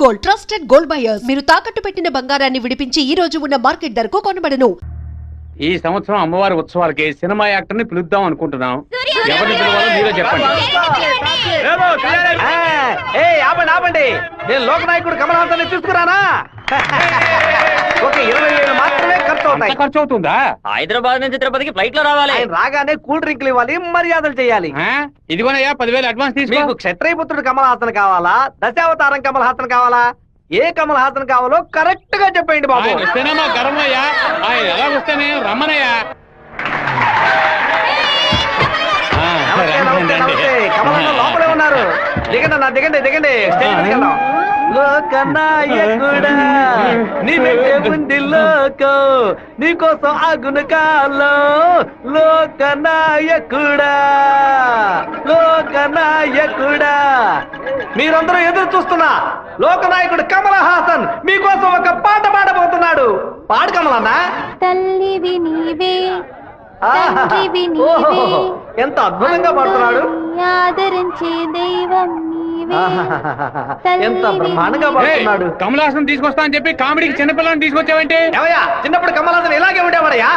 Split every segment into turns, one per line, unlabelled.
Gold trusted gold buyers. మీరు తాకట్టు పెట్టిన బంగారాన్ని విడిపించి ఈ రోజు ఉన్న మార్కెట్ ధరకు కొనబడను.
ఈ సంవత్సరం అమ్మవారి ఉత్సవాలకి సినిమా యాక్టర్ ని పిలుద్దాం అనుకుంటున్నాం. ఎవరిని పిలవాలో మీరే చెప్పండి.
ఆపండి, నేను లోకనాయకుడు కమల్ హాసన్ తీసుకురానా? ఒక 20,000 మాత్రమే ఖర్చు
అవుతుందా?
హైదరాబాద్ నుంచి తిరుపతికి ఫ్లైట్ లో రావాలి.
ఆయన రాగానే కూల్ డ్రింక్లు ఇవ్వాలి, మర్యాదలు చేయాలి.
ఇదిగోనయ్యా 10,000 అడ్వాన్స్ తీసుకో.
మీకు క్షత్రియపుత్రుడు కమల్ హాసన్ కావాలా, దశావతారం కమల్ హాసన్ కావాలా? ఏ కమల్ హాసన్ కావాలో కరెక్ట్ గా చెప్పండి బాబు.
వస్తేనేమో గర్వయ్యా, ఆయన ఎలా వస్తేనే రమ్మనయ్యా.
కమల్ హాసన్ లోపలే ఉన్నారు. దిగండి అన్న, దిగండి దిగండి, స్టేజ్ మీదకి వెళ్దాం. లోకనాయకుడా నీ వెంటే ఉంది లోకం, నీకోసం ఆగును కాలం. లోకనాయకుడా లోకనాయకుడా, మీరందరూ ఎదురు చూస్తున్నా లోకనాయకుడు కమల్ హాసన్ మీకోసం ఒక పాట పాడబోతున్నాడు. పాడు కమలన్నా.
తల్లివి నీవే,
ఎంత అద్భుతంగా పాడుతున్నాడు.
ఆదరించే దైవం నీవే,
ఎంత బ్రహ్మాండంగా పాడుతున్నాడు.
కమల్ హాసన్ తీసుకొస్తా అని చెప్పి కామెడీకి చిన్నపిల్లని తీసుకొచ్చావంటే?
చిన్నప్పుడు కమల్ హాసన్ ఇలాగే ఉండేవాడయ్యా.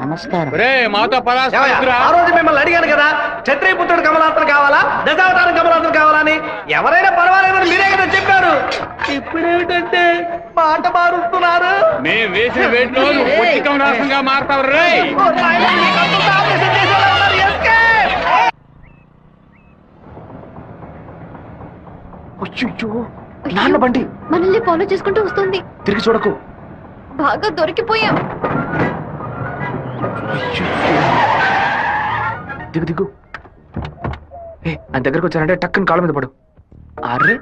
నమస్కారం.
మాతో
ఆ రోజు మిమ్మల్ని అడిగాను కదా, క్షత్రియపుత్రుడు కమల్ హాసన్ కావాలా, దశావతారం కమల్ హాసన్ కావాలని. ఎవరైనా పర్వాలేదని మీరే కదా చెప్పారు. ఇప్పుడేమిటంటే పాట మారుస్తున్నారు.
మేము వేసిన వేట్లో కమల్ హాసన్ గా మారుతావు రే.
నాన్న బండి
మనల్ని ఫాలో చేసుకుంటూ వస్తుంది.
తిరిగి చూడకు.
బాగా దొరికిపోయాం.
దిగు దిగు. ఆయన దగ్గరకు వచ్చారంటే టక్కుని కాళ్ళ మీద పడు. అర్రే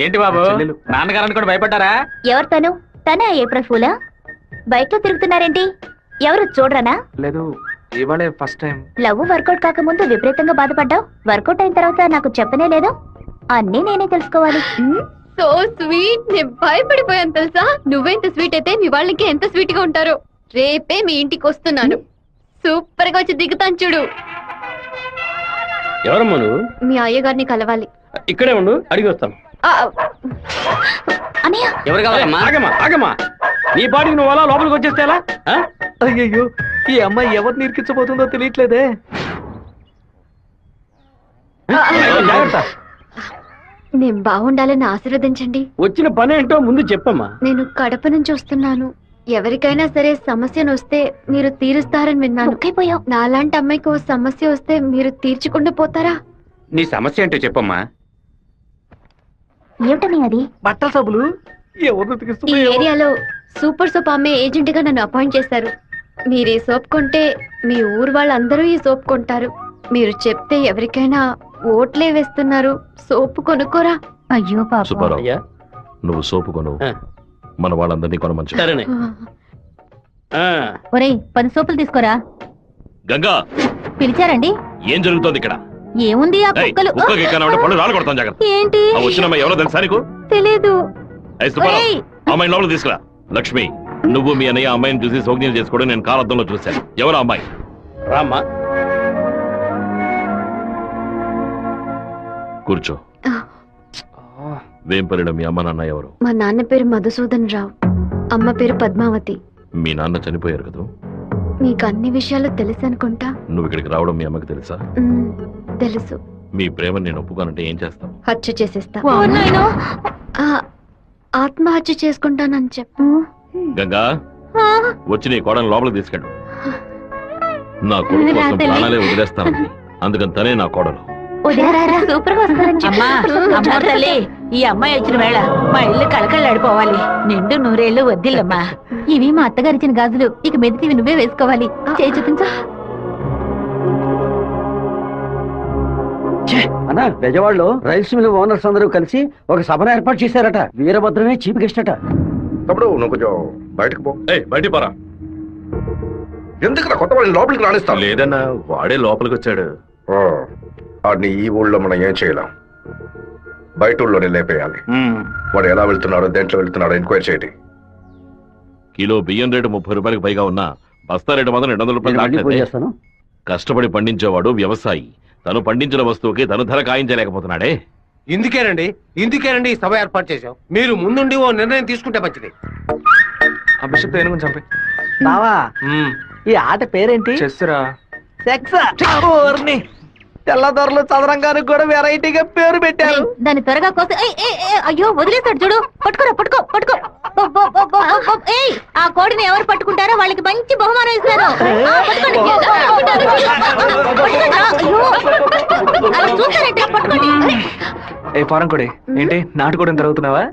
ఏంటి బాబు, నాన్నగారని కూడా భయపడ్డారా?
ఎవరు తను? తనే ఏప్రిల్ ఫూలా? బైక్ లో తిరుగుతున్నారేంటి? ఎవరు చూడరానా?
లేదు, ఇవాళే ఫస్ట్ టైం.
లవ్ వర్కౌట్ కాకముందు విపరీతంగా బాధపడ్డావు, వర్కౌట్ అయిన తర్వాత నాకు చెప్పనే లేదు. అన్నీ నేనే తెలుసుకోవాలి. సో స్వీట్, నేను భయపడిపోయాను తెలుసా. నువ్వెంత స్వీట్ అయితే మీ వాళ్ళకి ఎంత స్వీట్ గా ఉంటారో. రేపే మీ ఇంటికి వస్తున్నాను, సూపర్ గా వచ్చి దిగుతాను చూడు.
ఎవరమ్మా నువ్వు?
మీ అయ్యగారిని కలవాలి.
ఇక్కడే ఉండు, అడిగి వస్తాను.
అన్నయ్య,
ఎవరు కావాలమ్మా? ఆగమ్మా ఆగమ్మా, నీ పాటికి నువ్వు అలా లోపలికి వచ్చేస్తే ఎలా?
అయ్యయ్యో, ఈ అమ్మాయి ఎవరు నిరికించబోతుందో తెలియట్లేదే. జాగ్రత్త.
నేను బాగుండాలని ఆశీర్వదించండి.
వచ్చిన పని ఏంటో ముందు చెప్పమ్మా.
నేను కడప నుంచి వస్తున్నాను. ఎవరికైనా సరే సమస్యను వస్తే మీరు తీరుస్తారని విన్నాను. నాలాంటి అమ్మాయికి ఓ సమస్య వస్తే మీరు తీర్చకుండా పోతారా?
నీ సమస్య ఏంటో చెప్పమ్మా.
ఏమిటని అది?
బట్టల సబ్బులు
ఈ ఏరియాలో సూపర్ సోప్ అమ్మే ఏజెంట్ గా నన్ను అపాయింట్ చేశారు. మీరు ఈ సోప్ కొంటే మీ ఊరు వాళ్ళందరూ ఈ సోప్ కొంటారు. మీరు చెప్తే ఎవరికైనా ఓట్లే వేస్తున్నారు. సోపు కొనుక్కోరా. అయ్యో పాప.
నువ్వు సోపు కొను, మన వాళ్ళందరినీ కొనమంచు.
సరేనే.
ఒరేయ్, 10 సోపులు తీసుకోరా.
గంగా,
పిలిచారండి?
ఏం జరుగుతోంది ఇక్కడ?
ఏముంది, ఆ కుక్కలు.
పళ్ళు రాలు కొడతాం, జాగ్రత్త.
ఏంటి?
వచ్చినమ్మా ఎవరో తెలుసా నీకు?
తెలీదు.
అమ్మాయి లోపల తీసుకురా. లక్ష్మి, నువ్వు మీ అన్నయ్య అమ్మాయిని చూసి సౌజ్ఞం చేసుకోవడం నేను కాలద్దంలో చూశాను. ఎవరు అమ్మాయి?
రామ్మా,
కూర్చో. వేంపల్లిలో మీ అమ్మ నాన్న ఎవరు?
మా నాన్న పేరు మధుసూదన్ రావు, అమ్మ పేరు పద్మావతి.
మీ నాన్న చనిపోయారు కదా?
మీకు అన్ని విషయాలు తెలుసు అనుకుంటా.
నువ్వు ఇక్కడికి రావడం మీ అమ్మకి తెలుసా?
తెలుసు.
మీ ప్రేమను నేను ఒప్పుకోనంటే ఏం చేస్తావు?
హత్య చేసేస్తా. ఆత్మహత్య చేసుకుంటానని చెప్పు.
గంగా, వచ్చి నీ కోడని లోపలికి తీసుకెళ్ళు. నా కొడుకు కోసం ప్రాణాలే వదిలేస్తాను, అందుకని తనే నా కోడలు.
సూపర్ గా వస్తారని.
ఈ అమ్మాయి వచ్చిన వేళ మా ఇల్లు కలకళ్ళాడిపోవాలి. నిండు నూరేళ్లు వద్దిల్లమ్మా.
ఇవి మా అత్తగారిచ్చిన గాజులు, ఇక మెదిటి నువ్వే వేసుకోవాలి. చేయి చూపించా.
అన్నా, బెజవాడలో రైల్స్ మిల్ ఓనర్స్ అందరూ కలిసి ఒక సభను ఏర్పాటు చేశారట. వీరభద్రమే చీఫ్ గెస్ట్ అట.
తప్పుడు నువ్వు కొంచెం బయటకు పో.
బయటికి పోరా.
ఎందుకు కొత్త వాళ్ళని లోపలికి రాణిస్తాం?
లేదన్నా, వాడే లోపలికి వచ్చాడు.
వాడిని ఈ ఊళ్ళో మనం ఏం చేయలేం, బయట ఊళ్ళోనే లేపేయాలి. వాడు ఎలా వెళ్తున్నాడో, దేంట్లో వెళ్తున్నాడో ఎంక్వైరీ చేయండి.
కిలో బియ్యం రేటు 30 రూపాయలకు పైగా ఉన్నా బస్తా రేటు మాత్రం 200 రూపాయలు దాటలేదు. కష్టపడి పండించేవాడు వ్యవసాయి, తను పండించిన వస్తువుకి తను ధర కాయించలేకపోతున్నాడే.
ఇందుకేనండి ఈ సభ ఏర్పాటు చేశాం. మీరు ముందుండి ఓ నిర్ణయం తీసుకుంటే మంచిది.
ఆ బిషప్ ఏనుగుని చంపే బావా. ఈ ఆట పేరేంటి? చెస్సురా. సెక్స్. తెల్లదొరలు చదరంగానికి కూడా వెరైటీగా పేరు పెట్టారు.
దాన్ని త్వరగా కోసం అయ్యో వదిలేస్తాడు చూడు. పట్టుకోరా పట్టుకో పట్టుకో. ఏయ్, ఆ కోడిని ఎవరు పట్టుకుంటారో వాళ్ళకి మంచి బహుమానం ఇస్తాను. పట్టుకోండి. అయ్యో, అలా చూస్తారంటే పట్టుకోండి.
ఏ ఫారం కోడి ఏంటి నాటుకోవడం జరుగుతున్నావా?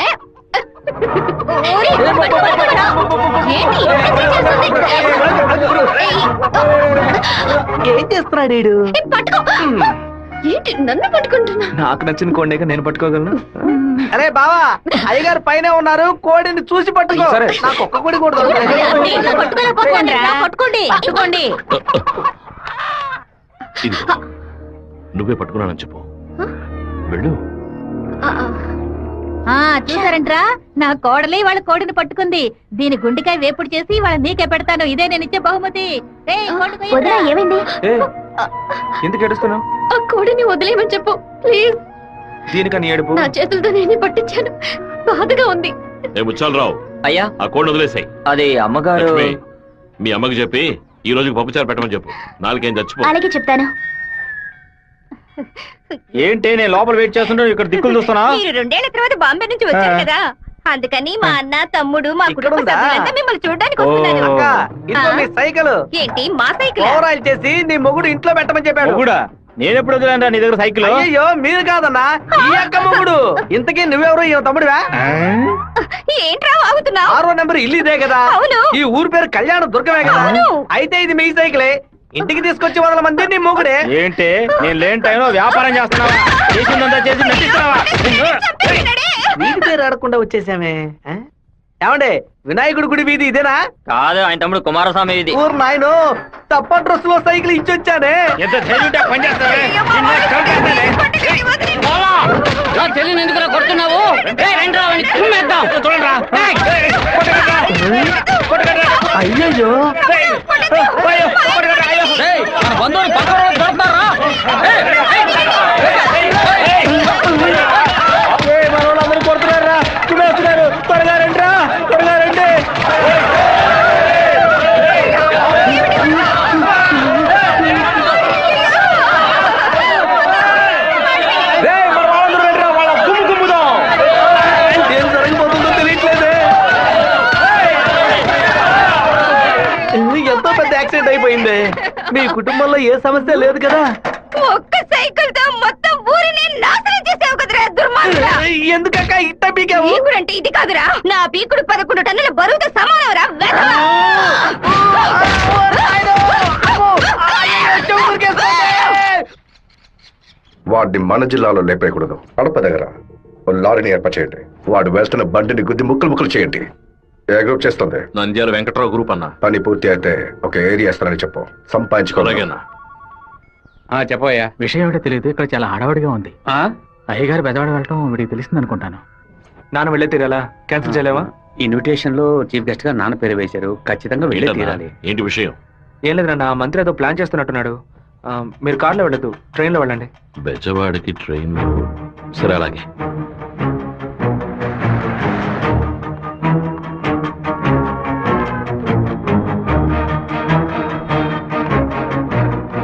ఏం చేస్తున్నాడు వీడు?
ఏంటి నన్ను పట్టుకుంటున్నా?
నాకు నచ్చిన కోడిని నేను పట్టుకోగలను. అరే బావా, అయ్యగారు పైన ఉన్నారు, కోడిని చూసి పట్టుకో. నాకు ఒక్క కోడి కూడా
పట్టుకోండి పట్టుకోండి.
ఇదిగో, నువ్వే పట్టుకున్నానని చెప్పు. వెళ్ళు.
చూసారంట్రా, నా కోడలి వాళ్ళ కోడిని పట్టుకుంది. దీని గుండెకాయ వేపుడు చేసి వాళ్ళ నీకే పెడతాను. ఇదే నేను ఇచ్చే బహుమతి. ఏమైంది?
ఎందుకు ఏడుస్తున్నావు?
ఆ కోడిని వదిలేయమని చెప్పు ప్లీజ్.
దీనికని ఏడుపు?
నా చేతులతో నేనే పట్టించాను, బాధగా ఉంది.
ఏ ముచ్చాలరావు,
అయ్యా
ఆ కోడిని వదిలేసాయి.
అది అమ్మగారు.
లక్ష్మి, మీ అమ్మకి చెప్పి ఈ రోజుకి పప్పుచారు పెట్టమని చెప్పు. నాలుగేం చచ్చిపో.
అలాగే చెప్తాను.
ఏంటి నేను లోపల వెయిట్ చేస్తుంటే ఇక్కడ దిక్కులు చూస్తున్నా?
మీరు 2 ఏళ్ల తర్వాత బాంబే నుంచి వచ్చారు కదా, అందుకని మా అన్న తమ్ముడు మా కుటుంబ సభ్యులంతా మిమ్మల్ని చూడడానికి వస్తున్నారు.
సైకిల్
ఏంటి మా సైకిల్?
ఓవరాయిల్ చేసి నీ మొగుడు ఇంట్లో పెట్టమని చెప్పాడు. నేను ఎప్పుడు వదిలేంటా నీ దగ్గర సైకిల్? అయ్యో మీరు కాదన్నా, ఈ అక్క మొగుడు. ఇంతకీ నువ్వెవరు? ఈ తమ్ముడివా?
ఏంట్రా వాగుతున్నావు?
6వ నెంబర్ ఇల్లు ఇదే కదా?
అవును.
ఈ ఊరు పేరు కళ్యాణ దుర్గమే కదా? అయితే ఇది మీ సైకిలే. ఇంటికి తీసుకొచ్చి 100 మంది నీ మొగుడే. ఏంటి నేను లేని టైంలో వ్యాపారం చేస్తున్నావా? చేసిందంతా చేసి నటిస్తున్నావా? వీడి పేరు ఆడకుండా వచ్చేసామే. ఏమండే, వినాయకుడి గుడి వీధి ఇదేనా?
కాదు, ఆయన తమ్ముడు కుమారస్వామి ఇది.
ఊరు నాయను, తప్ప డ్రెస్ లో సైకిల్ ఇచ్చొచ్చానే.
చెల్లిని ఎందుకు కొడుతున్నావు?
అయ్యో
మన బంధువులు పక్క దొరుకుతారా?
మనోళ్ళందరూ కొడుతున్నారా? వస్తున్నారు, త్వరగా రండి, త్వరగా రండి. ఏం జరగబోతుందో తెలియట్లేదే. ఎంతో పెద్ద యాక్సిడెంట్ అయిపోయింది. మీ కుటుంబంలో ఏ సమస్య లేదు కదా?
ఒక్క సైకిల్ తో మొత్తం ఊరిని నాశనం చేసావు కదరా దుర్మార్గుడా.
ఎందుకక్క ఇట్ట పీకావు?
పీకుడు అంటే ఇది కాదురా, నా పీకుడు 11 టన్నుల బరువుతో సమానవరా.
వాడిని మన జిల్లాలో లేపేయకూడదు. కడప దగ్గర ఓ లారీని ఏర్పాటు చేయండి. వాడు వేస్తున్న బండిని గుద్ది ముక్కలు చేయండి. ఏ గ్రూప్ చేస్తుంది?
నంద్యాల వెంకట్రావు గ్రూప్ అన్నా.
పని పూర్తి అయితే ఒక ఏరియా ఇస్తానని చెప్పు. సంపాదించుకోలేనా?
చెప్పయ్యా.
విషయం ఏమిటో తెలియదు, ఇక్కడ చాలా హడావుడిగా ఉంది. అయ్యగారు బెదవాడ వెళ్ళటం వీడికి తెలిసింది అనుకుంటాను.
నాన్న వెళ్ళే తీరాలా? క్యాన్సిల్ చేయలేవా?
ఇన్విటేషన్ లో చీఫ్ గెస్ట్ గా నాన్న పేరు వేశారు, ఖచ్చితంగా వెళ్ళే తీరాలి.
ఏంటి విషయం?
ఏం లేదు నాన్న, మంత్రి ఏదో ప్లాన్ చేస్తున్నట్టున్నాడు. మీరు కార్లో వెళ్ళదు, ట్రైన్ లో వెళ్ళండి.
బెజవాడికి ట్రైన్? సరే అలాగే.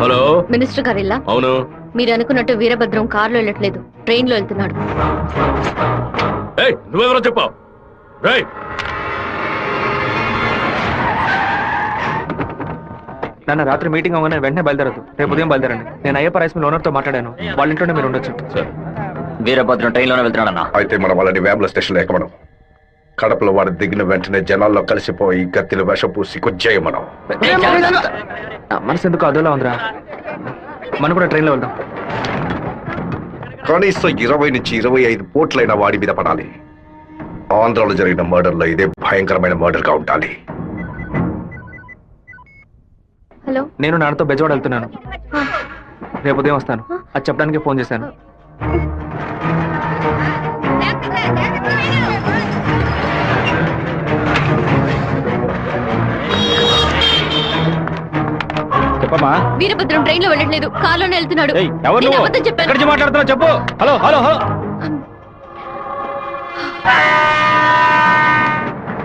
హలో,
మినిస్టర్ గారిల్లా?
అవును.
మీరు అనుకున్నట్టు వీరభద్రం కారులో వెళ్ళట్లేదు, ట్రైన్ లో వెళ్తున్నాడు.
నువ్వెవరో చెప్పావు?
నాన్న రాత్రి మీటింగ్ అవగానే వెంటనే బయలుదేరదు, రేపు ఉదయం బయలుదేరండి. నేను అయ్యప్ప రైస్ మిల్ ఓనర్ తో మాట్లాడాను, వాళ్ళ ఇంట్లోనే మీరు ఉండొచ్చు.
సరే.
వీరభద్రం ట్రైన్ లోనే వెళ్తున్నాడన్నా.
అయితే మనం వాళ్ళని వేముల స్టేషన్ ఎక్కమనం. కడపలో వాడు దిగిన వెంటనే జనాల్లో కలిసిపోయి గత్తిని వేషం పూసి కొచ్చేయమనం.
మనసు ఎందుకు అదోలా ఉందిరా, మనం కూడా ట్రైన్ లో వెళ్దాం.
కనీసం 20 నుంచి 25 పోట్లైన వాడి మీద పడాలి. ఆంధ్రాలో జరిగిన మర్డర్ లో ఇదే భయంకరమైన మర్డర్ గా ఉండాలి.
హలో,
నేను నాన్నతో బెజవాడ వెళ్తున్నాను, రేపు ఉదయం వస్తాను. అది చెప్పడానికి ఫోన్ చేశాను. చెప్పమ్మా.
వీరభద్రం ట్రైన్ లో వెళ్ళట్లేదు, కార్లోనే వెళ్తున్నాడు.
ఏయ్, ఎవరు
నేను
నువ్వు?
అబద్ధం చెప్పాను.
ఎక్కడి నుంచి మాట్లాడుతున్నావు చెప్పు. హలో హలో హలో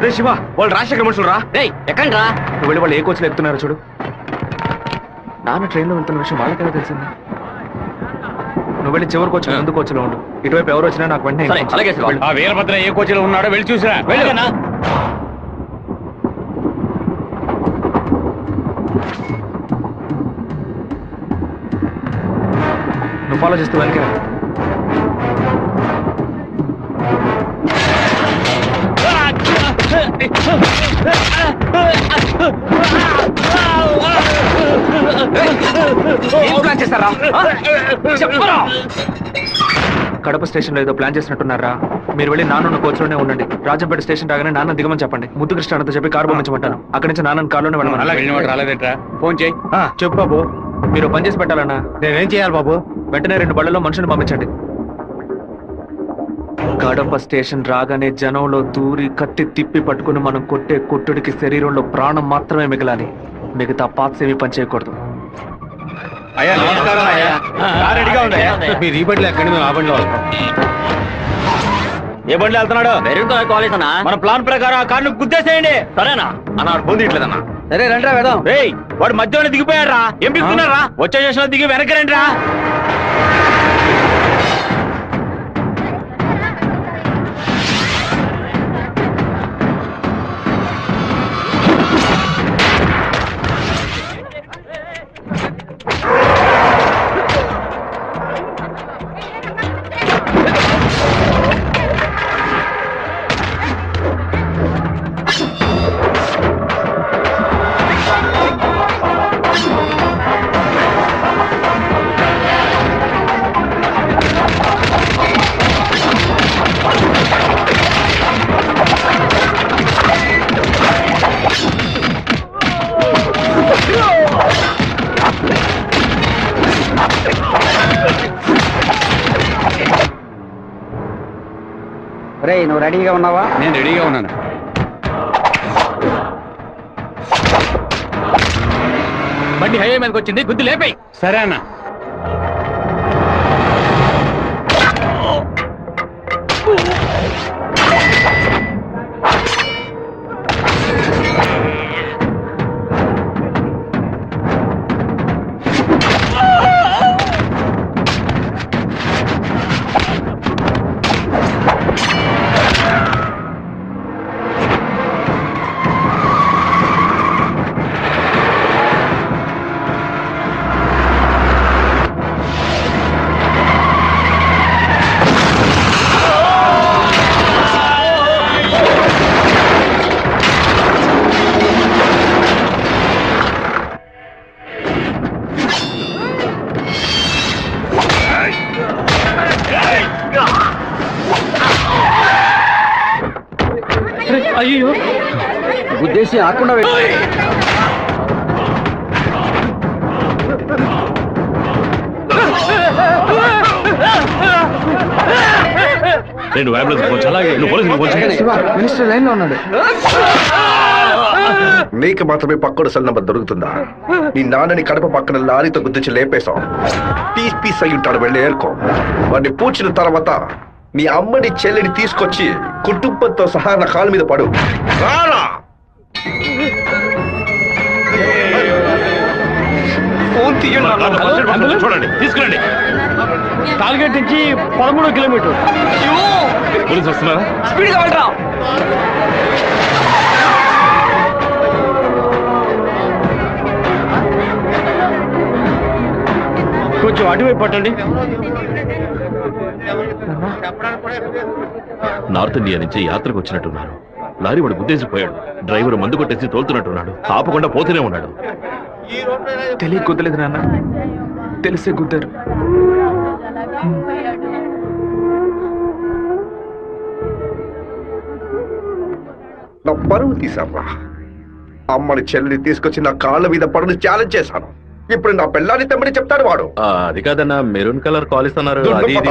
రే శివ, వాళ్ళు రాజశేఖర మనుషులు రా.
ఎక్కడ రా?
నువ్వు వెళ్ళి వాళ్ళు ఏ కోచ్లో ఎక్కుతున్నారో చూడు. నాన్న ట్రైన్లో వెళ్తున్న విషయం వాళ్ళకెలా తెలిసింది? నువ్వు వెళ్ళి చివరి కోచ్ ముందు కోచ్లో ఉండు. ఇటువైపు ఎవరు వచ్చినా నాకు వెంటనే
సరే, అలాగే శివ.
ఆ వీరభద్ర ఏ కోచ్లో ఉన్నాడో వెళ్ళి చూసిరా. వెళ్ళు.
నువ్వు ఫాలో చేస్తూ వెనకరా. ఏం ప్లాన్ చేస్తారా? చెప్పరా? కడప స్టేషన్ లో ఏదో ప్లాన్ చేసినట్టున్నారా? మీరు వెళ్ళి నాన్న కోచ్లోనే ఉండండి. రాజంపేట స్టేషన్ రాగానే నాన్న దిగమని చెప్పండి. ముద్దు కృష్ణ అంతా చెప్పి కారు పంపించమంటాను. అక్కడి నుంచి నాన్న కారులోనే
అలా
వెళ్ళమని.
వెళ్ళినవాడు రాలేదేట్రా? ఫోన్ చేయి.
చెప్పు బాబు. మీరు పని చేసి పెట్టాలన్నా.
నేనేం చేయాలి బాబు?
వెంటనే 2 బళ్ళలో మనుషులు పంపించండి. కడప స్టేషన్ రాగానే జనంలో దూరి కత్తి తిప్పి పట్టుకుని మనం కొట్టే కొట్టుడికి శరీరంలో ప్రాణం మాత్రమే మిగలాలి. మిగతా పార్ట్స్ ఏమీ పని చేయకూడదు.
అయ్యా నమస్కారం అయ్యా. కారు రెడీగా ఉందయ్యా.
మీరు ఈ బండిలో ఎక్కడి మేము ఆ బండిలో వస్తాం.
ఏ బండి వెళ్తున్నాడు?
మెరూన్ కలర్ కాలేజ్ అన్నా.
మన ప్లాన్ ప్రకారం ఆ కార్ను గుద్దేసేయండి.
సరేనా
అన్న ఫోన్ తీయట్లేదన్నా.
సరే రండిరా వెళ్దాం.
రేయ్, వాడు మధ్యలోనే దిగిపోయాడు రా. ఏం పిలుస్తున్నారా? వచ్చే స్టేషన్ లో దిగి వెనక్కి రండి రా.
రే నువ్వు రెడీగా ఉన్నావా?
నేను రెడీగా ఉన్నాను.
బండి హైవే మీదకి వచ్చింది, గుద్ది లేపాయి.
సరే అన్న.
అయ్యో,
గుద్దేసి ఆకుండా
నేను అంబులెన్స్ ఫోన్ చేయి. నువ్వు పోలీసులకు ఫోన్ చేయి.
మినిస్టర్ లైన్ లో ఉన్నాడు.
నీకు మాత్రమే పక్కడు సెల్ నంబర్ దొరుకుతుందా? నీ నాన్నని కడప పక్కన లారీతో గుద్దించి లేపేశాం. పీస్ పీస్ అయి ఉంటాడు. వెళ్ళి ఏరుకో. వాడిని పూడ్చిన తర్వాత నీ అమ్మని చెల్లిని తీసుకొచ్చి కుటుంబంతో సహా నా కాలు మీద పడు. రారా. ఫోన్ తీయండి.
చూడండి, తీసుకురండి.
టార్గెట్ నుంచి 13 కిలోమీటర్.
పోలీసు వస్తున్నారా?
స్పీడ్గా వెళ్ళరా. కొంచెం అటువైపు పట్టండి.
నార్త్ ఇండియా నుంచి యాత్రకు వచ్చినట్టున్నారు. లారీ వాడు గుద్దేసిపోయాడు. డ్రైవర్ మందు కొట్టేసి తోలుతున్నట్టున్నాడు. ఆపకుండా పోతూనే ఉన్నాడు.
తెలియ గుద్దలేదు నాన్న, తెలిసే గుద్దారు.
నా పరువు తీసారా? అమ్మని చెల్లిని తీసుకొచ్చి నా కాళ్ళ మీద పడుని ఛాలెంజ్ చేశాను. ఇప్పుడు నా పిల్లాన్ని తెమ్మని చెప్తాడు వాడు.
అది కాదన్నా, మెరూన్ కలర్ కాలేజ్ అన్నారు.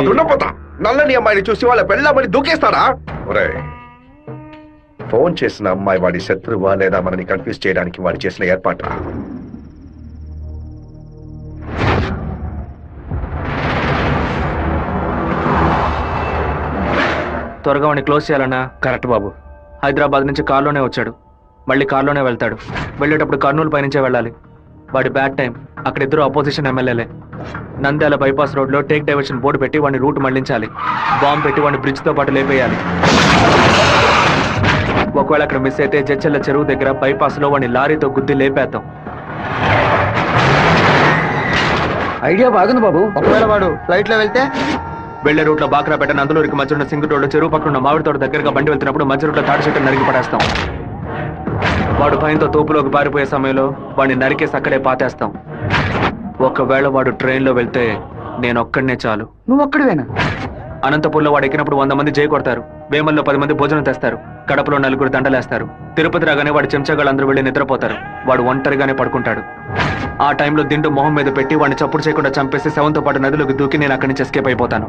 దున్నపోతా నల్లని అమ్మాయిని చూసి వాళ్ళ పెళ్ళామని దూకేస్తాడా? ఒరేయ్, ఫోన్ చేసిన అమ్మాయి వాడి శత్రువా లేదా మనని కన్ఫ్యూజ్ చేయడానికి వాడు చేసిన ఏర్పాటు.
త్వరగా వాడిని క్లోజ్ చేయాలన్నా.
కరెక్ట్ బాబు.
హైదరాబాద్ నుంచి కారులోనే వచ్చాడు, మళ్ళీ కారులోనే వెళ్తాడు. వెళ్ళేటప్పుడు కర్నూలు పైనుంచే వెళ్ళాలి. వాడి బ్యాడ్ టైం. అక్కడ ఇద్దరు అపోజిషన్ ఎమ్మెల్యేలే. నంద్యాల బైపాస్ రోడ్ లో టేక్ డైవర్షన్ బోర్డు పెట్టి వాడిని రూట్ మళ్లించాలి. బాంబు పెట్టి వాడిని బ్రిడ్జ్ తో పాటు లేపేయాలి. ఒకవేళ అక్కడ మిస్ అయితే జడ్చెల్ల చెరువు దగ్గర బైపాస్ లో వాడిని లారీతో గుద్ది లేపేద్దాం.
ఐడియా బాగుంది బాబు.
ఒకవేళ వాడు ఫ్లైట్ లో వెళ్తే వెళ్లే రూట్ లో బాక్రాపేట నందులూరికి మధ్య ఉన్న సింగు రోడ్డు చెరువు పక్కన ఉన్న మామిడి తోట దగ్గరగా బండి వెళ్తున్నప్పుడు మధ్య రూట్ లో తాడి చెట్టు నరికి పడేస్తాం. వాడు భయంతో తోపులోకి పారిపోయే సమయంలో వాడిని నరికేసి అక్కడే పాతేస్తాం. ఒకవేళ వాడు ట్రైన్ లో వెళ్తే నేను ఒక్కడనే చాలు.
నువ్వు ఒక్కడివేనా?
అనంతపూర్లో వాడు ఎక్కినప్పుడు 100 మంది జై కొడతారు. వేమల్లో 10 మంది భోజనం తెస్తారు. కడపలో 4 దండలేస్తారు. తిరుపతి రాగానే వాడి చెంచగాళ్ళందరూ వెళ్ళి నిద్రపోతారు. వాడు ఒంటరిగానే పడుకుంటాడు. ఆ టైంలో దిండు మొహం మీద పెట్టి వాడిని చప్పుడు చేయకుండా చంపేసి శవంతో పాటు నదిలోకి దూకి నేను అక్కడి నుంచి ఎస్కేప్ అయిపోతాను.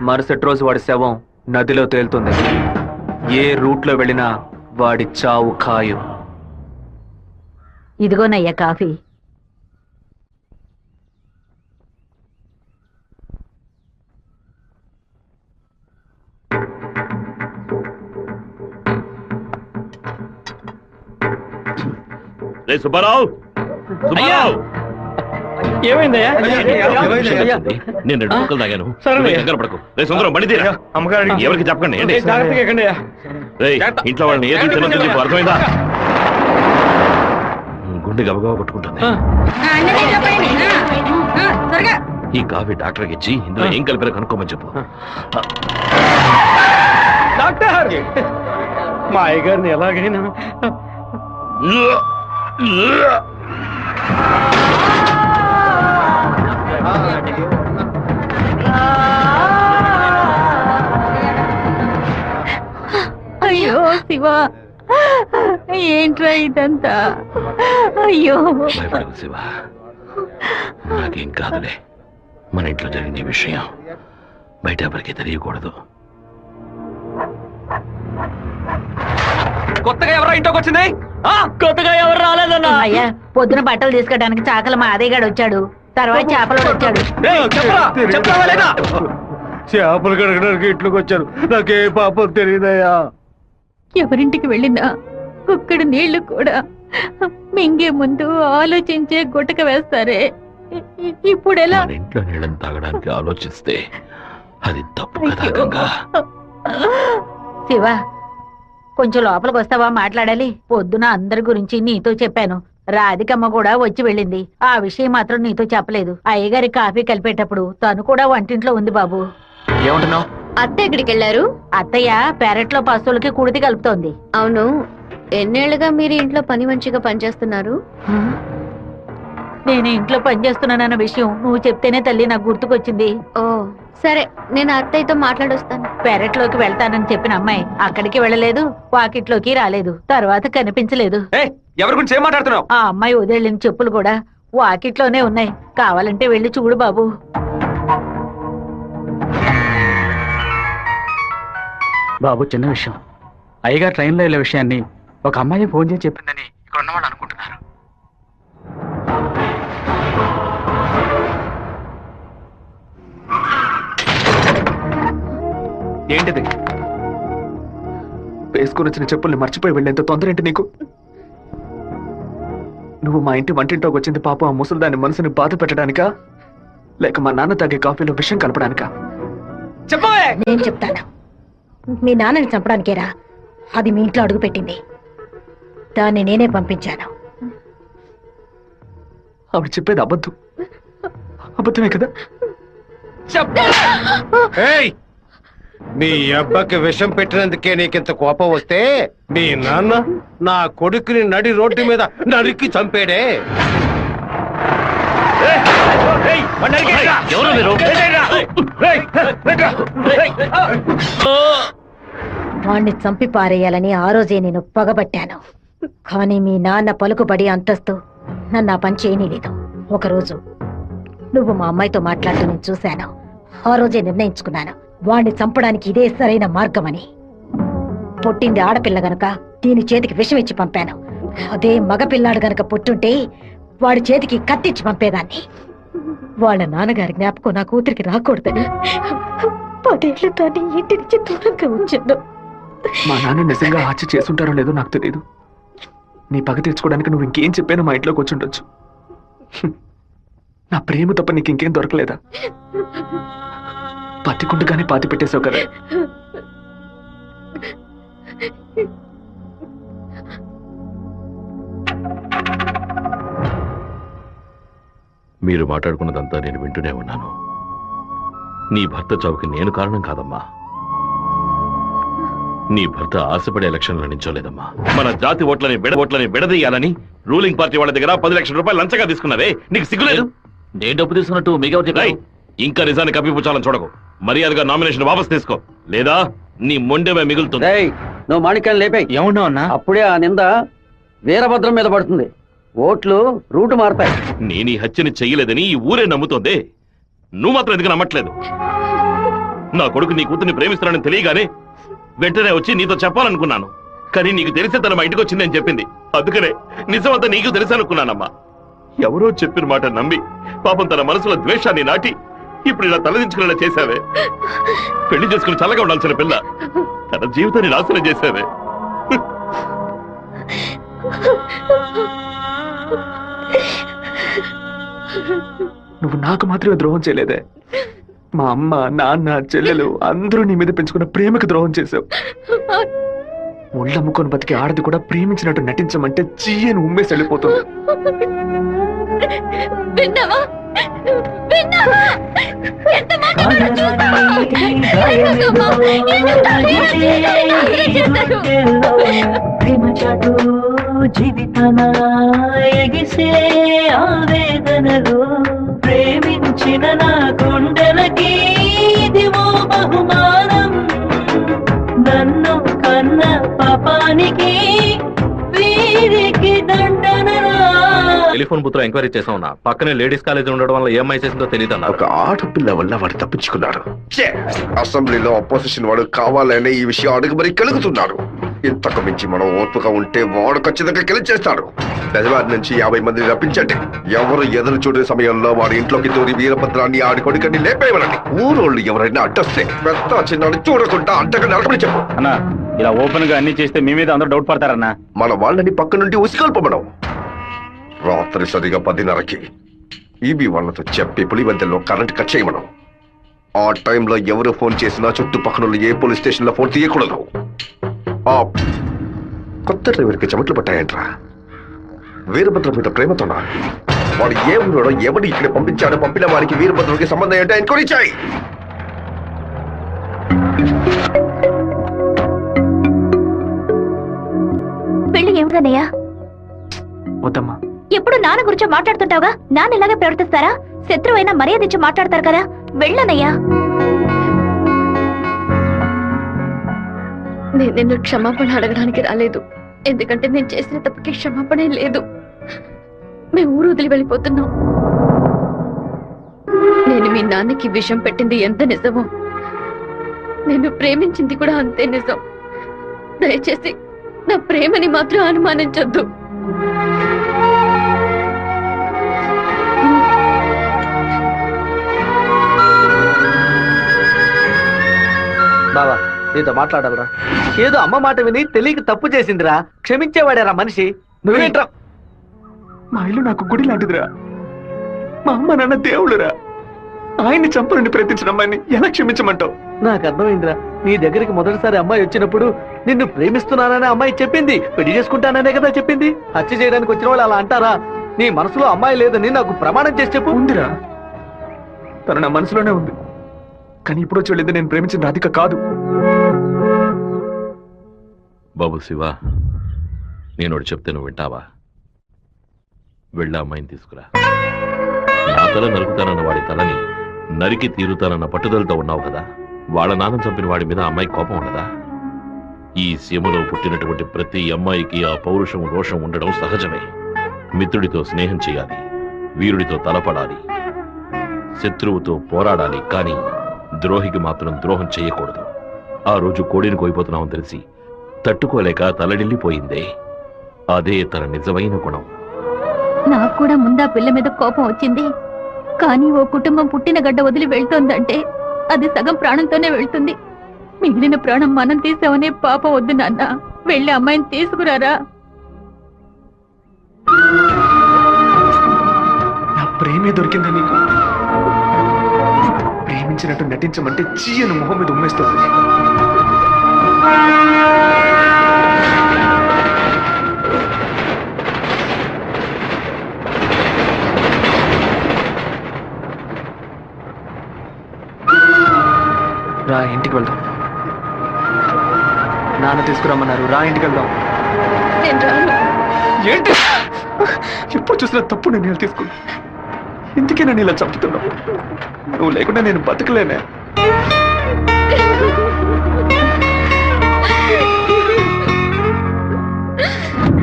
మరుసటి రోజు వాడి శవం నదిలో తేలుతుంది. ఏ రూట్ లో వెళ్ళినా వాడి చావు ఖాయం.
ఇదిగోనయ్యా కాఫీ.
సుబ్బారావు, సుబ్బారావు,
ఏమైందయ్యా?
నేను 2 ముక్కలు తాగాను.
సరే.
నువ్వు కంగారు పడకు. రే సుందరం, బండి తీరా.
అమ్మగారు
ఎవరికి చెప్పకండి. ఏంటి?
జాగ్రత్తగా ఎక్కండి అయ్యా.
రేయ్, ఇంట్లో వాళ్ళని ఏది తినొద్దు చెప్పు, అర్థమైందా? గుండె గబగబా కొట్టుకుంటుంది. ఈ కాఫీ డాక్టర్కి ఇచ్చి ఇందులో ఏం కలిపారో కనుక్కోమని చెప్పు.
డాక్టర్, మా అయ్యగారిని ఎలాగైనా
అయ్యో శివ, ఏంట్రా ఇదంతా? అయ్యో
భయపడకు శివ, నాకేం కాదులే. మన ఇంట్లో జరిగిన విషయం బయట ఎవరికి తెలియకూడదు.
కొత్తగా ఎవరో ఇంట్లోకి వచ్చింది?
కొత్తగా ఎవరు రాలేదన్నా.
అయ్యా, పొద్దున బట్టలు తీసుకోవడానికి చాకల మా అదేగాడు వచ్చాడు. తర్వాత చేపలు వచ్చాడు.
చేపలు కడగడానికి ఇంట్లోకి వచ్చారు. నాకే పాపం తెలియదయ్యా.
ఎవరింటికి వెళ్ళినా ఒక్కడు నీళ్లు కూడా మింగే ముందు ఆలోచించే గుట్టక వేస్తారే. ఇప్పుడు ఎలా?
మన ఇంట్లో నీళ్ళని తాగడానికి ఆలోచిస్తే అది తప్పు కదా గంగా.
శివ, కొంచెం లోపలికి వస్తావా? మాట్లాడాలి. పొద్దున అందరి గురించి నీతో చెప్పాను. రాధికమ్మ కూడా వచ్చి వెళ్ళింది. ఆ విషయం మాత్రం నీతో చెప్పలేదు. అయ్యగారి కాఫీ కలిపేటప్పుడు తను కూడా వంటింట్లో ఉంది బాబు.
ఏమంటున్నావు?
అత్త ఎక్కడికి వెళ్ళారు?
అత్తయ్య పెరట్లో పశువులకి కుడితి కలుపుతోంది.
అవును, ఎన్నేళ్లుగా మీరు ఇంట్లో పని మంచిగా పనిచేస్తున్నారు?
నేను ఇంట్లో పనిచేస్తున్నానన్న విషయం నువ్వు చెప్తేనే తల్లి నాకు గుర్తుకొచ్చింది.
ఓ సరే, నేను అత్తయ్యతో మాట్లాడొస్తాను.
పెరట్లోకి వెళ్తానని చెప్పిన అమ్మాయి అక్కడికి వెళ్ళలేదు, వాకిట్లోకి రాలేదు, తర్వాత కనిపించలేదు.
ఎవరి గురించి ఏం మాట్లాడుతున్నావు?
ఆ అమ్మాయి వదిలిన చెప్పులు కూడా వాకిట్లోనే ఉన్నాయి. కావాలంటే వెళ్ళి చూడు బాబు.
బాబు, చిన్న విషయం. అయ్యగారు ట్రైన్లో వెళ్ళే విషయాన్ని ఒక అమ్మాయి ఫోన్ చేసి చెప్పిందని ఇక్కడ ఉన్నవాళ్ళు అనుకుంటున్నారు.
ఏంటిది? వేసుకుని వచ్చిన చెప్పుల్ని మర్చిపోయి వెళ్ళేంత తొందర ఏంటి నీకు? నువ్వు మా ఇంటి వంటింట్లోకి వచ్చింది పాప ఆ ముసలిదాని మనసుని బాధ పెట్టడానికా, లేక మా నాన్న తాగే కాఫీలో విషయం కలపడానికా? చెప్పవే.
నేను చెప్తాను. మీ నాన్నని చంపడానికేరా అది మీ ఇంట్లో అడుగు పెట్టింది. దాన్ని నేనే పంపించాను.
ఆవిడ చెప్పేది అబద్ధం. అబద్ధమే కదా?
మీ అబ్బకి విషం పెట్టినందుకే నీకింత కోపం వస్తే మీ నాన్న నా కొడుకుని నడి రోడ్డు మీద నరికి చంపాడే.
ఎవరు మీరు?
వాణ్ణి చంపి పారేయాలని ఆ రోజే నేను పగబట్టాను. కానీ మీ నాన్న పలుకుబడి అంతస్తు నన్ను ఆ పని చేయనీలేదు. ఒకరోజు నువ్వు మా అమ్మాయితో మాట్లాడుతూ నేను చూశాను. ఆ రోజే నిర్ణయించుకున్నాను, వాణ్ణి చంపడానికి ఇదే సరైన మార్గమని. పుట్టింది ఆడపిల్ల గనక దీని చేతికి విషం ఇచ్చి పంపాను. అదే మగపిల్లాడు గనక పుట్టుంటే వాడి చేతికి కత్తిచ్చి పంపేదాన్ని. వాళ్ళ నాన్నగారి జ్ఞాపకం నా కూతురికి రాకూడదని 10 ఏళ్లు దాన్ని ఇంటి నుంచి దూరంగా ఉంచాను.
మా నాన్న నిజంగా హత్య చేసుంటారో లేదో నాకు తెలియదు. నీ పగ తీర్చుకోవడానికి నువ్వు ఇంకేం చెప్పానో మా ఇంట్లోకి వచ్చి ఉండొచ్చు. నా ప్రేమ తప్ప నీకు ఇంకేం దొరకలేదా? పత్తికుండగానే పాతి పెట్టేశావు కదా.
మీరు మాట్లాడుకున్నదంతా నేను వింటూనే ఉన్నాను. నీ భర్త చావుకి నేను కారణం కాదమ్మా. నీ భర్త ఆశపడే ఎలక్షన్లో నించోలేదమ్మా. మన జాతి ఓట్లని విడదీయాలని రూలింగ్ పార్టీ వాళ్ళ దగ్గర 10 లక్షల రూపాయలు లంచగా తీసుకున్నావే, నీకు సిగ్గులేదు?
నేను డబ్బు తీసుకున్నట్టు మీకు
ఇంకా నిజాన్ని కప్పిపుచ్చాలని చూడకు. మర్యాదగా నామినేషన్ వాపస్ తీసుకో, లేదా నీ మొండెమే మిగులుతుంది.
నువ్వు మాణిక్యాన్ని లేపే.
ఏమన్నా అన్నా?
అప్పుడే ఆ నింద వీరభద్రం మీద పడుతుంది. ఓట్లు రూటు మారతాయి.
నేను ఈ హత్యని చెయ్యలేదని ఈ ఊరే నమ్ముతోంది. నువ్వు మాత్రం ఎందుకు నమ్మట్లేదు? నా కొడుకు నీ కూతుర్ని ప్రేమిస్తున్నానని తెలియగానే వెంటనే వచ్చి నీతో చెప్పాలనుకున్నాను. కానీ నీకు తెలిసే తన మా ఇంటికి వచ్చిందని చెప్పింది. అందుకనే నిజమంతా నీకు తెలుసనుకున్నానమ్మా. ఎవరో చెప్పిన మాట నమ్మి పాపం తన మనసులో ద్వేషాన్ని నాటి ఇప్పుడు ఇలా తలదించుకునేలా చేశావే. పెళ్లి చేసుకుని చల్లగా ఉండాల్సిన పిల్ల తన జీవితాన్ని నాశనం చేశావే.
నువ్వు నాకు మాత్రమే ద్రోహం చేయలేదే, మా అమ్మ, నాన్న, చెల్లెలు అందరూ నీ మీద పెంచుకున్న ప్రేమకు ద్రోహం చేశావు. ఒళ్ళమ్ముకొని బతికి ఆడది కూడా ప్రేమించినట్టు నటించమంటే చీయని ఉమ్మేసి వెళ్ళిపోతుంది.
జీవితమా ఎగిసే ఆవేదనలు ప్రేమించిన నా గుండెలకి ఇదివో బహుమానం. నన్ను కన్న పాపానికి వీరికి దండనరా.
టెలిఫోన్ బుత్ లో ఎంక్వైరీ చేసా ఉన్నా. పక్కనే లేడీస్ కాలేజ్ ఉండడం వల్ల ఏమై చేసిందో తెలియదు అన్నారు.
ఒక ఆడపిల్ల వల్ల వాడు తప్పించుకున్నాడు. అసెంబ్లీలో అపోజిషన్ వాడు కావాలనే ఈ విషయం అడుగు మరి కలుగుతున్నాడు. ఇంతకు మించి మనం ఓర్పుగా ఉంటే వాడు ఖచ్చితంగా గెలిచేస్తాడు. బెజవారి నుంచి 50 మందిని రప్పించండి. ఎవరు ఎదురు చూడే సమయంలో వాడి ఇంట్లోకి దూరి వీరభద్రాన్ని ఆడి కొడుకని లేపేయమనండి. ఊరోళ్ళు ఎవరైనా అడ్డొస్తే పెద్ద చిన్నాడు చూడకుండా అడ్డగా నడపని చెప్పు.
అన్నా ఇలా ఓపెన్ గా అన్ని చేస్తే మీ మీద అందరూ డౌట్ పడతారన్నా.
మన వాళ్ళని పక్క నుండి ఉసిగొల్పమనం. రాత్రి సరిగా 10:30కి ఈబీ వాళ్ళతో చెప్పి పులివెందుల్లో కరెంట్ కట్ చేయమనం. ఆ టైంలో ఎవరు ఫోన్ చేసినా చుట్టుపక్కల ఏ పోలీస్ స్టేషన్ లో ఫోన్ తీయకూడదు. ఆ కొత్త డ్రైవర్కి చెమట్లు పట్టాయంట్రా. వీరభద్రం మీద ప్రేమతోనా? వాడు ఏ ఊరోడో ఎవడు ఇక్కడ పంపించాడో పంపిన వారికి వీరభద్రుడికి సంబంధం ఏంటో ఎంక్వైరీ చేయి.
పెళ్లి ఏమిటన్నయ్యా?
వద్దమ్మా.
ఎప్పుడు నాన్న గురించి మాట్లాడుతుంటావుగా, నాన్న ఇలాగే ప్రవర్తిస్తారా? శత్రువైనా మర్యాద ఇచ్చి మాట్లాడతారు కదా, వెళ్ళనయ్యా.
నేను నిన్ను క్షమాపణ అడగడానికి రాలేదు. ఎందుకంటే నేను చేసిన తప్పుకి క్షమాపణ లేదు. మేము ఊరు వదిలి వెళ్ళిపోతున్నాం. నేను మీ నాన్నకి విషం పెట్టింది ఎంత నిజమో, నేను ప్రేమించింది కూడా అంతే నిజం. దయచేసి నా ప్రేమని మాత్రం అనుమానించొద్దు.
బావా నీతో మాట్లాడాలరా. ఏదో అమ్మ మాట విని తెలియక తప్పు చేసిందిరా, క్షమించేవాడేరా మనిషి. నువ్వేంట్రా?
మా ఇల్లు నాకు గుడి లాంటిదిరా. మా అమ్మ నాన్న దేవుళ్ళురా. ఆయన్ని చంపాలని ప్రయత్నించిన అమ్మాయిని ఎలా క్షమించమంటావు?
నాకు అర్థమైందిరా. నీ దగ్గరికి మొదటిసారి అమ్మాయి వచ్చినప్పుడు నిన్ను ప్రేమిస్తున్నానని అమ్మాయి చెప్పింది. పెళ్లి చేసుకుంటాననే కదా చెప్పింది. హత్య చేయడానికి వచ్చిన వాళ్ళు అలా అంటారా? నీ మనసులో అమ్మాయి లేదని నాకు ప్రమాణం చేసి చెప్పు.
ఉందిరా, తను నా మనసులోనే ఉంది. కానీ ఇప్పుడు వచ్చి వెళ్ళింది నేను ప్రేమించిన రాధిక కాదు.
బాబు శివ, నేను చెప్తే నువ్వు వింటావా? వెళ్ళి అమ్మాయిని తీసుకురా. నా తల నరుకుతానన్న వాడి తలని నరికి తీరుతానన్న పట్టుదలతో ఉన్నావు కదా. వాళ్ళ నాన్న చంపిన వాడి మీద అమ్మాయి కోపం ఉండదా? ఈ సీమలో పుట్టినటువంటి ప్రతి అమ్మాయికి ఆ పౌరుషం, రోషం ఉండడం సహజమే. మిత్రుడితో స్నేహం చేయాలి, వీరుడితో తలపడాలి, శత్రువుతో పోరాడాలి. కానీ ద్రోహికి మాత్రం ద్రోహం చేయకూడదు. ఆ రోజు కోడిని కోయిపోతున్నామని తెలిసి తట్టుకోలేక తలడిల్లిపోయిందే, అదే తన నిజమైన గుణం.
నాకు కూడా ముందా పిల్ల మీద కోపం వచ్చింది. కానీ ఓ కుటుంబం పుట్టిన గడ్డ వదిలి వెళ్తోందంటే
అది సగం ప్రాణంతోనే వెళ్తుంది. మిగిలిన ప్రాణం మనం తీసామనే పాపం వద్దు నాన్న. వెళ్ళి అమ్మాయిని తీసుకురారా.
నా ప్రేమే దొరికిందా నీకు? ప్రేమించినట్టు నటించమంటే చీయను మొహం మీద ఉమ్మేస్తుంది. రా ఇంటికి వెళ్దాం. నాన్న తీసుకురమ్మన్నారు. రా ఇంటికి వెళ్దాం.
నేను రాను.
ఏంటి ఎప్పుడు చూసినా తప్పు నిర్ణయాలు తీసుకున్నా. ఇందుకే నన్ను ఇలా చంపుతున్నావు. నువ్వు లేకుండా నేను బతకలేనే.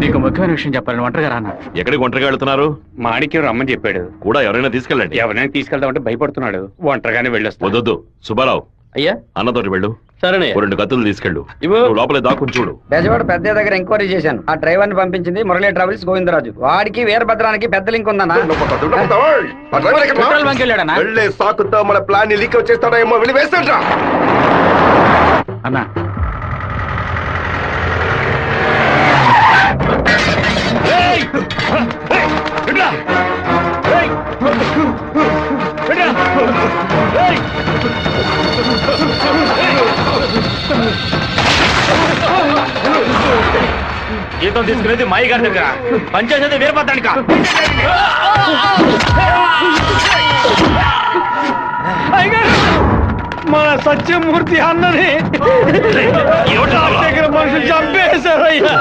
నీకు ముఖ్యమైన విషయం చెప్పాలని ఒంటరిగా రానా?
ఎక్కడికి ఒంటరిగా వెళ్తున్నారు?
మాణిక్యం రమ్మని చెప్పాడు.
కూడా ఎవరైనా తీసుకెళ్ళండి.
ఎవరైనా తీసుకెళ్దామంటే భయపడుతున్నాడు. ఒంటరిగానే వెళ్ళొస్తా.
వద్దొద్దు సుబ్బారావు,
అయ్యా
అన్నతోటి వెళ్ళు.
సరేనే.
2 కత్తులు తీసుకెళ్ళు. నువ్వు లోపలే దాక్కుని చూడు.
బెజవాడ పెద్ద దగ్గర ఎంక్వైరీ చేశాను. ఆ డ్రైవర్ ని పంపించింది మురళీ ట్రావెల్స్ గోవిందరాజు. వాడికి వీరభద్రానికి పెద్ద లింక్ ఉందన్నా. పెట్రోల్ బంక్ వెళ్ళాడన్నా.
వెళ్ళే సాకుతో మన ప్లాన్ ని లీక్ చేస్తాడో ఏమో. వెళ్ళి వేస్తాడ్రా
అన్నా.
జీతం తీసుకునేది మాయి గారి దగ్గర, పనిచేసేది వీరభద్రానిక.
మన సత్యమూర్తి అన్నని దగ్గర మనుషులు చంపేశారయ్యా.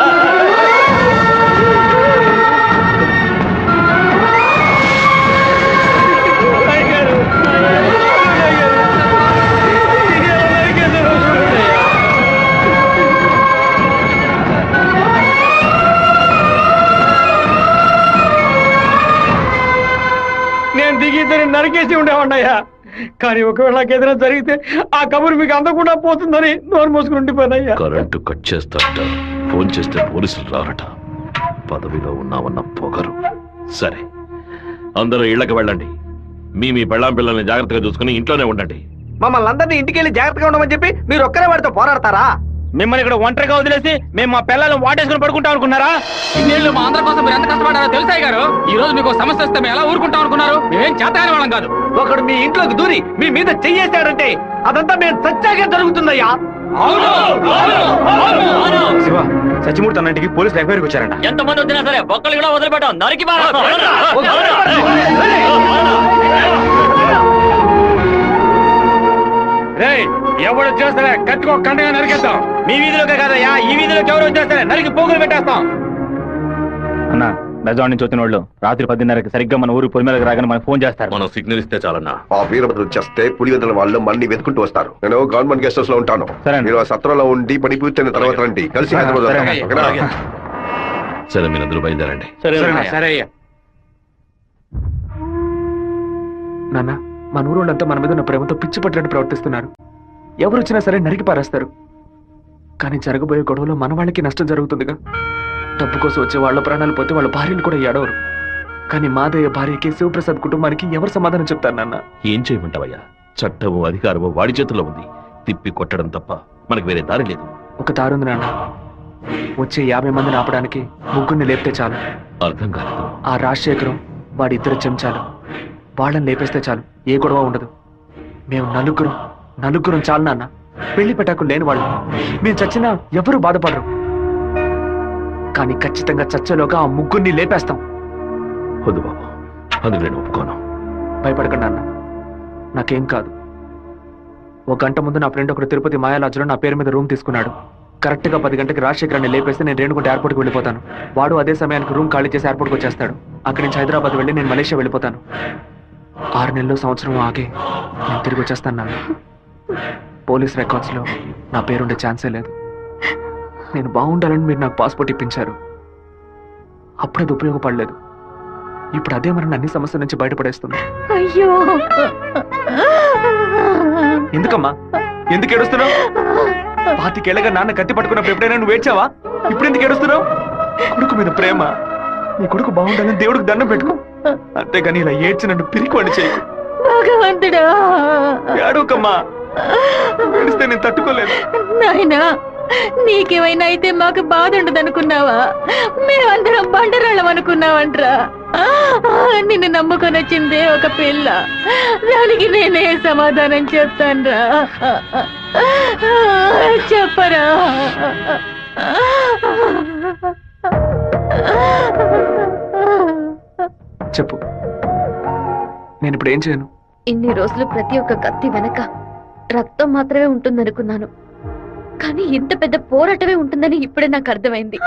నేను దిగి ఇద్దరిని నరికేసి ఉండేవాడినయ్యా. కానీ ఒకవేళ నాకు ఏదైనా జరిగితే ఆ కబురు మీకు అందకుండా పోతుందని నోరు మూసుకుని ఉండిపోయినయ్యా.
కరెంటు కట్ చేస్తారట, ఫోన్ చేస్తే పోలీసులు రారట. పదవిలో ఉన్నామన్న పొగరు. సరే, అందరూ ఇళ్లకు వెళ్ళండి. మీ పెళ్ళాం పిల్లల్ని జాగ్రత్తగా చూసుకుని ఇంట్లోనే ఉండండి.
మమ్మల్ని అందరినీ ఇంటికి వెళ్ళి జాగ్రత్తగా ఉండమని చెప్పి మీరు ఒక్కరే వాడితో పోరాడతారా? మిమ్మల్ని ఇక్కడ ఒంటరిగా వదిలేసి మేము మా పిల్లలను వాటేసుకుని పడుకుంటాం అనుకున్నారా? ఇన్నేళ్ళు మా అందరి కోసం మీరు ఎంత కష్టపడారో తెలుసాయి గారు. ఈ రోజు మీకు సమస్య వస్తే మేము ఎలా ఊరుకుంటాం అనుకున్నారు? మేమేం చేతగాని వాళ్ళం కాదు. ఒకడు మీ ఇంట్లోకి దూరి మీ మీద చెయ్యేశాడంటే అదంతా మేము సత్యాగా జరుగుతుందయ్యా. శివ, సత్యమూర్తి అన్నింటికి పోలీసులు ఎంక్వైరీకి వచ్చారంట.
ఎంతమంది వచ్చినా సరే ఒక్కళ్ళు కూడా వదిలిపెట్టాం. నరికి
ఎవడు వచ్చేస్తారే కత్తికో కండగా నరికేద్దాం.
మీ వీధిలోకే కాదయ్యా, ఈ వీధిలోకి ఎవరు వచ్చేస్తారే నరికి పోగులు పెట్టేస్తాం. అన్న, బెజవాడ నుంచి వచ్చిన వాళ్ళు రాత్రి 10:30కి సరిగ్గా మన ఊరు పొలిమేరకు రాగానే మనకు ఫోన్ చేస్తారు.
మనం సిగ్నల్ ఇస్తే చాలన్నా.
ఆ వీరభద్రం చేస్తే పులివెందుల వాళ్ళు మన్ని వెతుకుంటూ వస్తారు. నేను గవర్నమెంట్ గెస్ట్ హౌస్ లో ఉంటాను.
సరే.
మీరు ఆ సత్రంలో ఉండి పని పూర్తయిన తర్వాత రండి. కలిసి హైదరాబాద్
సరే.
వద్దాం. ఓకేనా?
సరే, మీరందరూ బయలుదేరండి.
సరే అయ్యా.
నాన్న, మన ఊరోళ్ళంతా మన మీద ఉన్న ప్రేమతో పిచ్చి పట్టినట్టు ప్రవర్తిస్తున్నారు. ఎవరు వచ్చినా సరే నరికి పారేస్తారు. కానీ జరగబోయే గొడవలో మన వాళ్ళకి నష్టం జరుగుతుందిగా. డబ్బు కోసం వచ్చే వాళ్ళ ప్రాణాలు పోతే వాళ్ళ భార్యలు కూడా ఏడవరు. కానీ మాదయ్య భార్యకి శివప్రసాద్ కుటుంబానికి ఎవరు సమాధానం చెప్తారు నాన్న?
ఏం చేయమంటావయ్యా? చట్టము అధికారము వాడి చేతుల్లో ఉంది. తిప్పి కొట్టడం తప్ప మనకు వేరే దారి లేదు.
ఒక దారుంది నాన్న. వచ్చే 50 మందిని ఆపడానికి ముగ్గురిని లేపితే చాలు.
అర్థం కాలేదు.
ఆ రాజశేఖరం వాడి 2 చెంచాలు వాళ్ళని లేపేస్తే చాలు, ఏ గొడవ ఉండదు. మేము నలుగురం చాలు నాన్న. పెళ్లి పెట్టాకులు లేని వాళ్ళు. మేము చచ్చినా ఎవరూ బాధపడరు. కానీ ఖచ్చితంగా చచ్చేలోగా ఆ ముగ్గురిని లేపేస్తాం.
వద్దు బాబు, అందుకు నేను ఒప్పుకోను.
భయపడకండి అన్న, నాకేం కాదు. 1 గంట ముందు నా ఫ్రెండ్ ఒకడు తిరుపతి మాయాలాజులో నా పేరు మీద రూమ్ తీసుకున్నాడు. కరెక్ట్ గా 10 గంటకి రాజశేఖరాన్ని లేపేస్తే నేను రేణుగుంట ఎయిర్పోర్ట్కి వెళ్ళిపోతాను. వాడు అదే సమయానికి రూమ్ ఖాళీ చేసి ఎయిర్పోర్ట్కి వచ్చేస్తాడు. అక్కడి నుంచి హైదరాబాద్ వెళ్ళి నేను మలేషియా వెళ్ళిపోతాను. 6 నెలలు సంవత్సరం ఆగే నేను తిరిగి వచ్చేస్తాను నాన్న. పోలీస్ రికార్డ్స్ లో నా పేరుండే ఛాన్సే లేదు. నేను బాగుండాలని మీరు నాకు పాస్పోర్ట్ ఇప్పించారు. అప్పుడు అది ఉపయోగపడలేదు. ఇప్పుడు అదే మరి అన్ని సమస్యల నుంచి బయటపడేస్తుంది.
అయ్యో,
ఎందుకమ్మా, ఎందుకు ఏడుస్తున్నావు? 25 ఏళ్ళగా నాన్న కత్తి పట్టుకున్నప్పుడు ఎప్పుడైనా నువ్వు ఏడ్చావా? ఇప్పుడు ఎందుకు ఏడుస్తున్నావు? కొడుకు మీద ప్రేమ. నీ కొడుకు బాగుండాలని దేవుడికి దండం పెట్టుకో. అంతేగాని ఇలా ఏడ్చి నన్ను పిరికివాడిని చేయకు.
భగవంతుడా.
ఏడవకమ్మా. ఏడిస్తే నేను తట్టుకోలేదు.
నాయనా, నీకేమైనా అయితే మాకు బాధ ఉండదనుకున్నావా? మేమందరం బండరాళ్ళం అనుకున్నావంట్రా. నిన్ను నమ్ముకొని వచ్చిందే ఒక పిల్ల, దానికి నేనే సమాధానం చెప్తాన్రా. చెప్పరా?
చెప్పు, నేను ఇప్పుడు ఏం చేయను?
ఇన్ని రోజులు ప్రతి ఒక్క కత్తి వెనక రక్తం మాత్రమే ఉంటుందనుకున్నాను, కానీ ఇంత పెద్ద పోరాటమే ఉంటుందని ఇప్పుడే నాకు అర్థమైంది.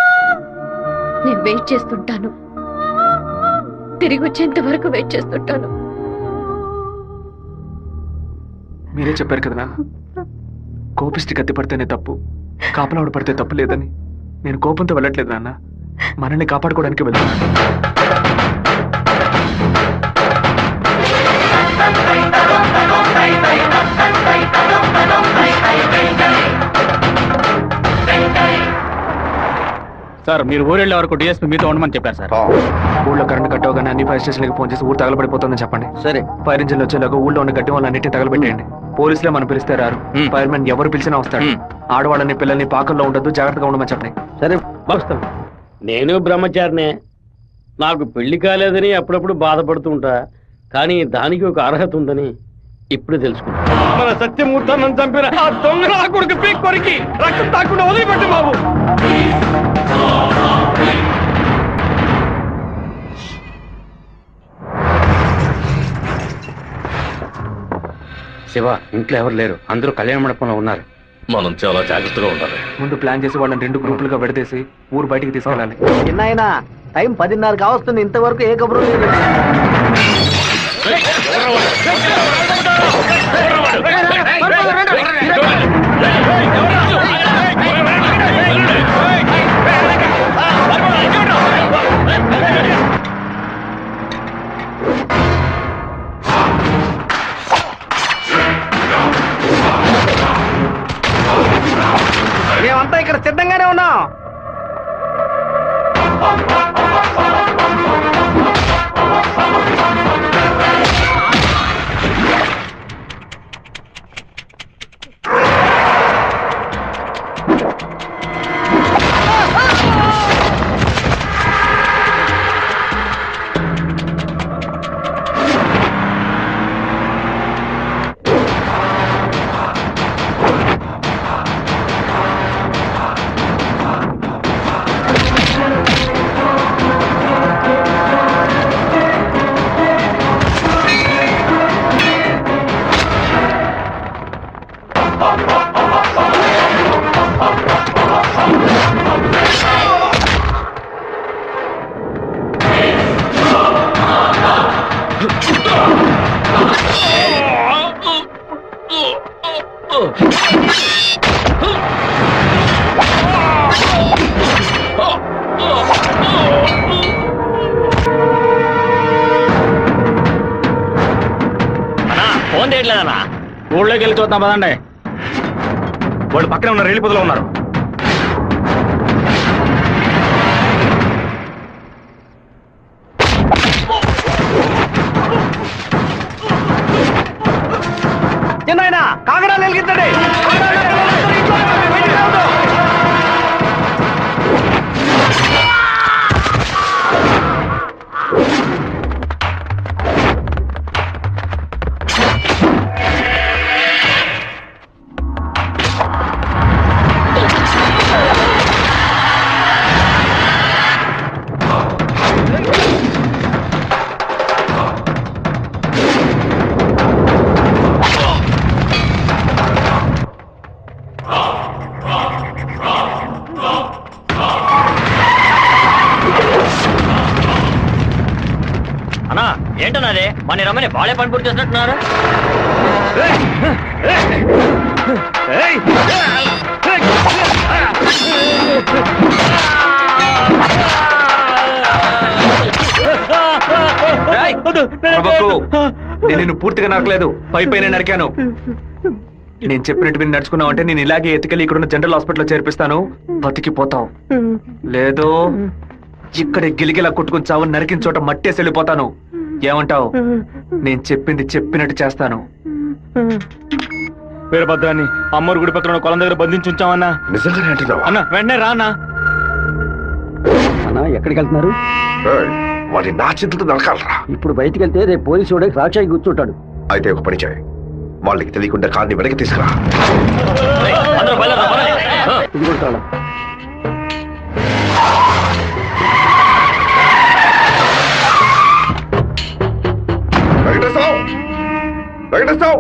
నేను వెయిట్ చేస్తుంటాను, తిరిగి వచ్చేంత వరకు వెయిట్ చేస్తుంటాను.
మీరే చెప్పారు కదా నాన్న, కోపిష్టి కత్తి పడితేనే తప్పు, కాపలావిడ పడితే తప్పు లేదని. నేను కోపంతో వెళ్ళట్లేదు నాన్న, మనల్ని కాపాడుకోవడానికి వెళ్తున్నాను.
సార్, మీరు ఊరెళ్ళే వరకు డిఎస్పీ మీతో ఉండమని చెప్పారు సార్.
ఊళ్ళో కరెంట్ కట్ అవగానే అన్ని ఫైర్ స్టేషన్లకు ఫోన్ చేసి ఊరు తగలబడిపోతుందని చెప్పండి.
సరే.
ఫైర్ ఇంజిన్ వచ్చేలాగా ఊళ్ళో ఉన్న గట్టి వాళ్ళన్నింటినీ తగలబెట్టేయండి. పోలీసులే మనం పిలిస్తే రారు, ఫైర్ మ్యాన్ ఎవరు పిలిచినా వస్తాడు. ఆడవాళ్ళని పిల్లల్ని పాకల్లో ఉండదు, జాగ్రత్తగా ఉండమని చెప్పండి.
సరే
వస్తాను. నేను బ్రహ్మచారినే, నాకు పెళ్లి కాలేదని అప్పుడప్పుడు బాధపడుతూ ఉంటా, కానీ దానికి ఒక అర్హత ఉందని ఇప్పుడు తెలుసుకున్నా. మన సత్యమూర్తాన్ని చంపిన ఆ దొంగ నా కొడుకు పీక్ కొరికి రక్తం తాకుండా వదిలిపెట్టు బాబు.
శివ, ఇంట్లో ఎవరు లేరు, అందరూ కళ్యాణ మండపంలో ఉన్నారు.
మనం చాలా జాగ్రత్తగా ఉండాలి.
ముందు ప్లాన్ చేసి వాళ్ళని 2 గ్రూపులుగా విడదీసి ఊరు బయటికి తీసుకెళ్ళాలి.
చిన్నాయన టైం 10:30 కావస్తుంది, ఇంతవరకు ఏ కబురు లేదు. మేమంతా ఇక్కడ సిద్ధంగానే ఉన్నాం.
ఫోన్ చేయట్లేదన్నా.
ఊళ్ళోకి వెళ్ళి చూద్దాం పదండి.
వాళ్ళు పక్కనే ఉన్న రైలు పొదలో ఉన్నారు. చిన్నాయన కాగడాలు వెలిగించండి.
అన్నా ఏంటన్నది? మన రమ్మని బాలే పని పూర్తి చేసినట్టున్నారు.
నేను పూర్తిగా నరకలేదు, పైపైన నరికాను. నేను చెప్పినట్టు మీరు నడుచుకున్నావు అంటే నేను ఇలాగే ఎత్తుకెళ్ళి ఇక్కడున్న జనరల్ హాస్పిటల్లో చేర్పిస్తాను, బతికిపోతావు. లేదో ఇక్కడ గిలిగిలా కొట్టుకుని చావు, నరికిన చోట మట్టేసి వెళ్ళిపోతాను. ఏమంటావు? నేను చెప్పింది చెప్పినట్టు చేస్తాను.
వీరభద్రాన్ని అమ్మోరు గుడి పక్కన ఉన్న కొలం దగ్గర బంధించి ఉంచామన్నా.
నిజంగానే అంటున్నావా?
అన్న వెంటనే రా అన్నా.
అన్నా ఎక్కడికి వెళ్తున్నారు?
ఏయ్, వాడిని నా చేతులతో నరకాలరా.
ఇప్పుడు బయటికి వెళ్తే రేపు పోలీసు వాడికి రాక్షాయి కూర్చుంటాడు.
అయితే ఒక పని చేయి, వాళ్ళకి తెలియకుండా కార్ని వెనక్కి తీసుకురా.
ఇది కూడా తాళం.
వెంకటేశ్వర వెంకటేశ్వర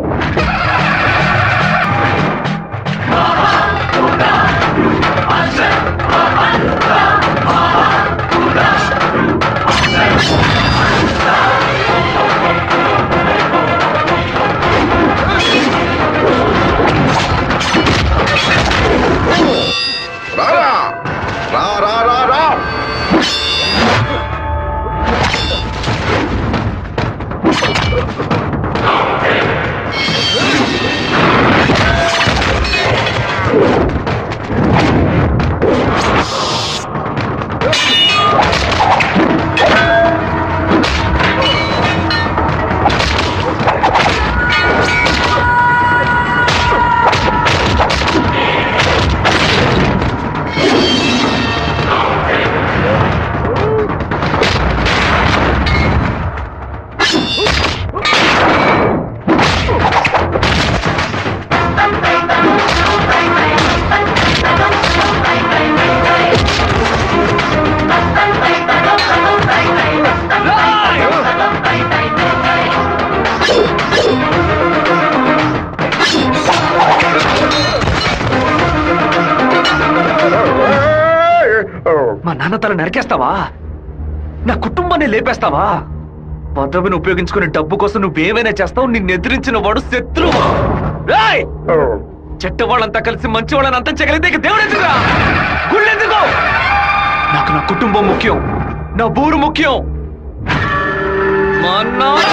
రారా రా రా రా రా.
మా నాన్న తల నరికేస్తావా? నా కుటుంబాన్ని లేపేస్తావా? పదవిని ఉపయోగించుకునే డబ్బు కోసం నువ్వేమైనా చేస్తావు. నిన్ను ఎదిరించిన వాడు శత్రువు. రేయ్! చెట్ట వాళ్ళంతా కలిసి మంచి వాళ్ళని అంతం చేయగలిగితే ఇక దేవుడు ఎందుకురా? గుళ్ళు ఎందుకు? నాకు నా కుటుంబం ముఖ్యం, నా ఊరు ముఖ్యం. మా నాన్న